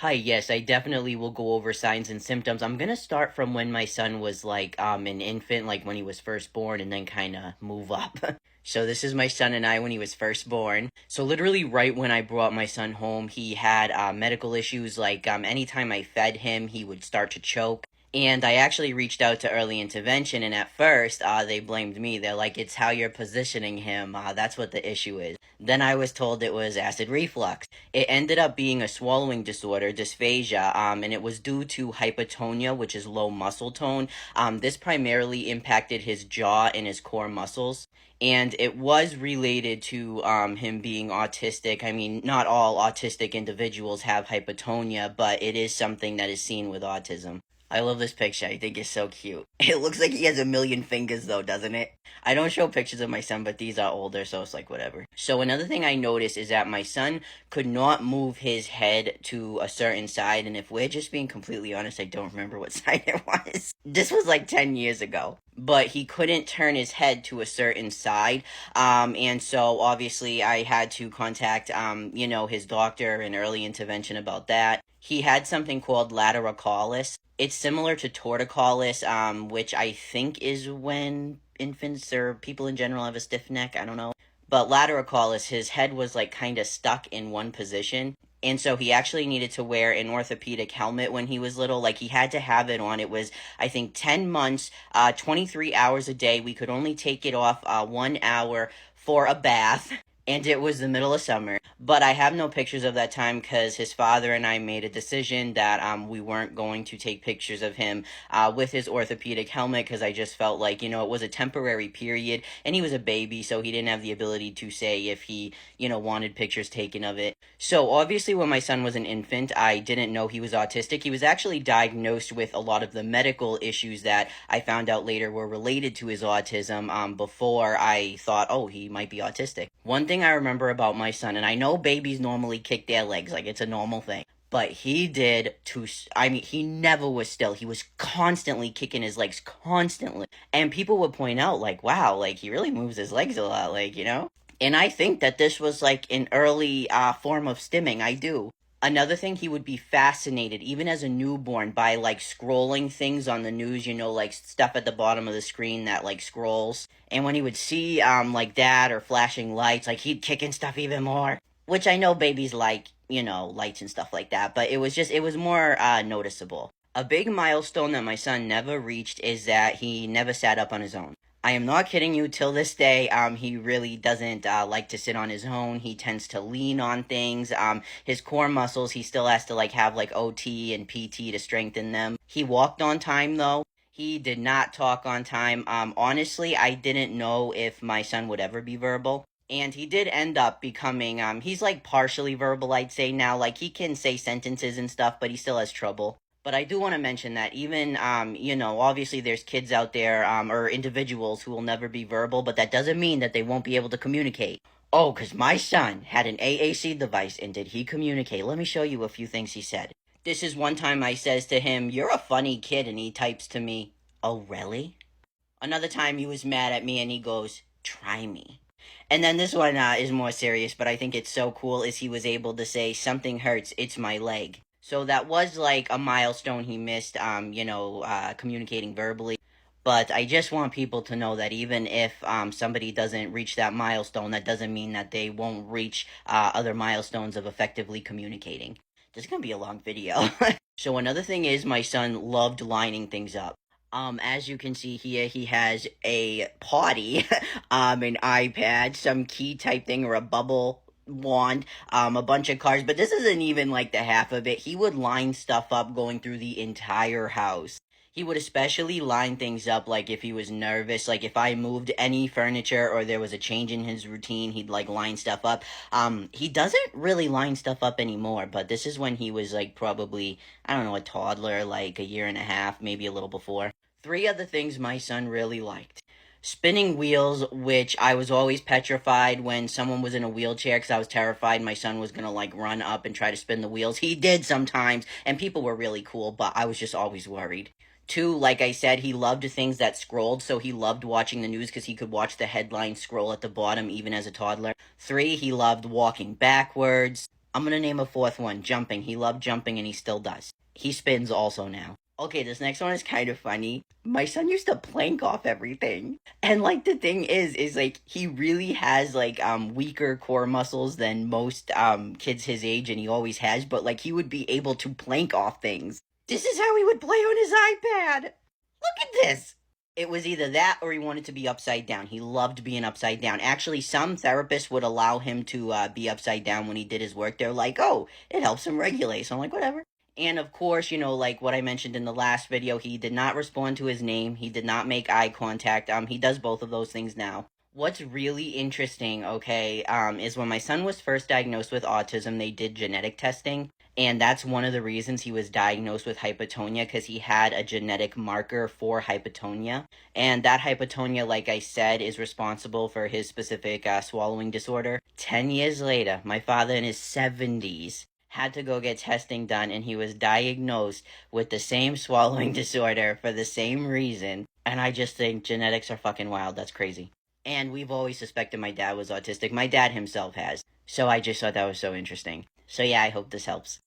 Hi, yes, I definitely will go over signs and symptoms. I'm gonna start from when my son was like an infant, like when he was first born, and then kind of move up. So this is my son and I when he was first born. So literally right when I brought my son home, he had medical issues. Like anytime I fed him, he would start to choke. And I actually reached out to early intervention, and at first, they blamed me. They're like, it's how you're positioning him. That's what the issue is. Then I was told it was acid reflux. It ended up being a swallowing disorder, dysphagia, and it was due to hypotonia, which is low muscle tone. This primarily impacted his jaw and his core muscles. And it was related to him being autistic. I mean, not all autistic individuals have hypotonia, but it is something that is seen with autism. I love this picture. I think it's so cute. It looks like he has a million fingers, though, doesn't it? I don't show pictures of my son, but these are older, so it's like whatever. So another thing I noticed is that my son could not move his head to a certain side, and if we're just being completely honest, I don't remember what side it was. This was like 10 years ago. But he couldn't turn his head to a certain side, and so obviously I had to contact, his doctor and early intervention about that. He had something called lateralis. It's similar to torticollis, which I think is when infants or people in general have a stiff neck. I don't know. But lateralis, his head was like kind of stuck in one position. And so he actually needed to wear an orthopedic helmet when he was little. Like he had to have it on. It was, I think, 10 months, 23 hours a day. We could only take it off 1 hour for a bath. And it was the middle of summer. But I have no pictures of that time because his father and I made a decision that we weren't going to take pictures of him with his orthopedic helmet because I just felt like, it was a temporary period and he was a baby, so he didn't have the ability to say if he, wanted pictures taken of it. So obviously when my son was an infant, I didn't know he was autistic. He was actually diagnosed with a lot of the medical issues that I found out later were related to his autism before I thought, oh, he might be autistic. One thing I remember about my son, and I know babies normally kick their legs, like it's a normal thing, but he did to, I mean, he never was still. He was constantly kicking his legs, constantly. And people would point out, like, wow, like he really moves his legs a lot, like. And I think that this was like an early form of stimming. I do. Another thing, he would be fascinated, even as a newborn, by like scrolling things on the news, like stuff at the bottom of the screen that like scrolls. And when he would see like that or flashing lights, like he'd kick and stuff even more. Which I know babies like, lights and stuff like that, but it was more noticeable. A big milestone that my son never reached is that he never sat up on his own. I am not kidding you. Till this day, he really doesn't like to sit on his own. He tends to lean on things. His core muscles, he still has to like have like OT and PT to strengthen them. He walked on time though. He did not talk on time. Honestly, I didn't know if my son would ever be verbal. And he did end up becoming, he's like partially verbal, I'd say now. Like he can say sentences and stuff, but he still has trouble. But I do want to mention that even, obviously there's kids out there, or individuals who will never be verbal, but that doesn't mean that they won't be able to communicate. Oh, because my son had an AAC device, and did he communicate? Let me show you a few things he said. This is one time I says to him, "You're a funny kid," and he types to me, "Oh, really?" Another time he was mad at me, and he goes, "Try me." And then this one is more serious, but I think it's so cool, is he was able to say, "Something hurts, it's my leg." So that was like a milestone he missed, communicating verbally. But I just want people to know that even if somebody doesn't reach that milestone, that doesn't mean that they won't reach other milestones of effectively communicating. This is going to be a long video. So another thing is my son loved lining things up. As you can see here, he has a potty, an iPad, some key type thing or a bubble wand, a bunch of cars, but this isn't even like the half of it. He would line stuff up going through the entire house. He would especially line things up like if he was nervous, like if I moved any furniture or there was a change in his routine, he'd like line stuff up. He doesn't really line stuff up anymore, but this is when he was like probably, I don't know, a toddler, like a year and a half, maybe a little before. Three other things my son really liked. Spinning wheels, which I was always petrified when someone was in a wheelchair because I was terrified my son was going to like run up and try to spin the wheels. He did sometimes, and people were really cool, but I was just always worried. Two, like I said, he loved things that scrolled, so he loved watching the news because he could watch the headlines scroll at the bottom even as a toddler. Three, he loved walking backwards. I'm gonna name a fourth one, jumping. He loved jumping and he still does. He spins also now. Okay, this next one is kind of funny. My son used to plank off everything. And like the thing is like he really has like weaker core muscles than most kids his age, and he always has, but like he would be able to plank off things. This is how he would play on his iPad. Look at this. It was either that or he wanted to be upside down. He loved being upside down. Actually, some therapists would allow him to be upside down when he did his work. They're like, oh, it helps him regulate. So I'm like, whatever. And of course, you know, like what I mentioned in the last video, he did not respond to his name. He did not make eye contact. He does both of those things now. What's really interesting, okay, is when my son was first diagnosed with autism, they did genetic testing. And that's one of the reasons he was diagnosed with hypotonia, because he had a genetic marker for hypotonia. And that hypotonia, like I said, is responsible for his specific swallowing disorder. 10 years later, my father in his 70s had to go get testing done, and he was diagnosed with the same swallowing disorder for the same reason. And I just think genetics are fucking wild. That's crazy. And we've always suspected my dad was autistic. My dad himself has. So I just thought that was so interesting. So yeah, I hope this helps.